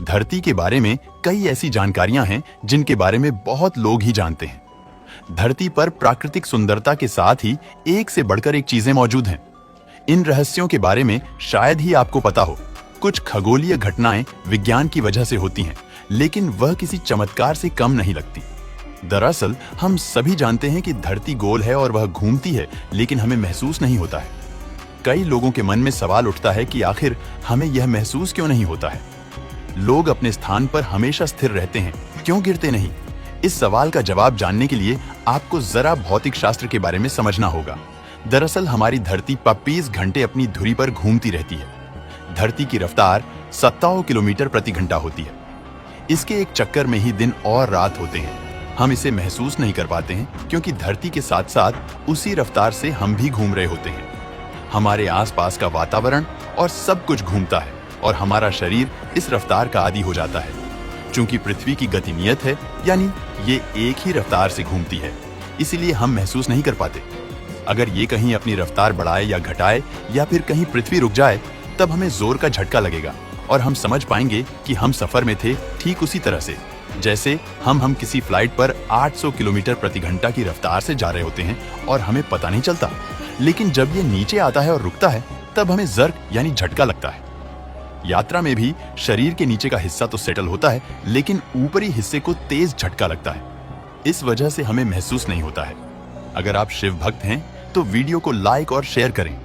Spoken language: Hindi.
धरती के बारे में कई ऐसी जानकारियां हैं जिनके बारे में बहुत लोग ही जानते हैं। धरती पर प्राकृतिक सुंदरता के साथ ही एक से बढ़कर एक चीजें मौजूद हैं। इन रहस्यों के बारे में शायद ही आपको पता हो। कुछ खगोलीय घटनाएं विज्ञान की वजह से होती हैं, लेकिन वह किसी चमत्कार से कम नहीं लगती। दरअसल हम सभी जानते हैं कि धरती गोल है और वह घूमती है, लेकिन हमें महसूस नहीं होता है। कई लोगों के मन में सवाल उठता है कि आखिर हमें यह महसूस क्यों नहीं होता है। लोग अपने स्थान पर हमेशा स्थिर रहते हैं, क्यों गिरते नहीं? इस सवाल का जवाब जानने के लिए आपको जरा भौतिक शास्त्र के बारे में समझना होगा। दरअसल हमारी धरती 25 घंटे अपनी धुरी पर घूमती रहती है। धरती की रफ्तार 57 किलोमीटर प्रति घंटा होती है। इसके एक चक्कर में ही दिन और रात होते हैं। हम इसे महसूस नहीं कर पाते हैं, क्योंकि धरती के साथ साथ उसी रफ्तार से हम भी घूम रहे होते हैं। हमारे आसपास का वातावरण और सब कुछ घूमता है और हमारा शरीर इस रफ्तार का आदी हो जाता है। चूंकि पृथ्वी की गति नियत है, यानी ये एक ही रफ्तार से घूमती है, इसीलिए हम महसूस नहीं कर पाते। अगर ये कहीं अपनी रफ्तार बढ़ाए या घटाए या फिर कहीं पृथ्वी रुक जाए, तब हमें जोर का झटका लगेगा और हम समझ पाएंगे कि हम सफर में थे, ठीक उसी तरह से जैसे हम किसी फ्लाइट पर 800 किलोमीटर प्रति घंटा की रफ्तार से जा रहे होते हैं और हमें पता नहीं चलता। लेकिन जब ये नीचे आता है और रुकता है, तब हमें जर्क यानी झटका लगता है। यात्रा में भी शरीर के नीचे का हिस्सा तो सेटल होता है, लेकिन ऊपरी हिस्से को तेज झटका लगता है। इस वजह से हमें महसूस नहीं होता है। अगर आप शिव भक्त हैं तो वीडियो को लाइक और शेयर करें।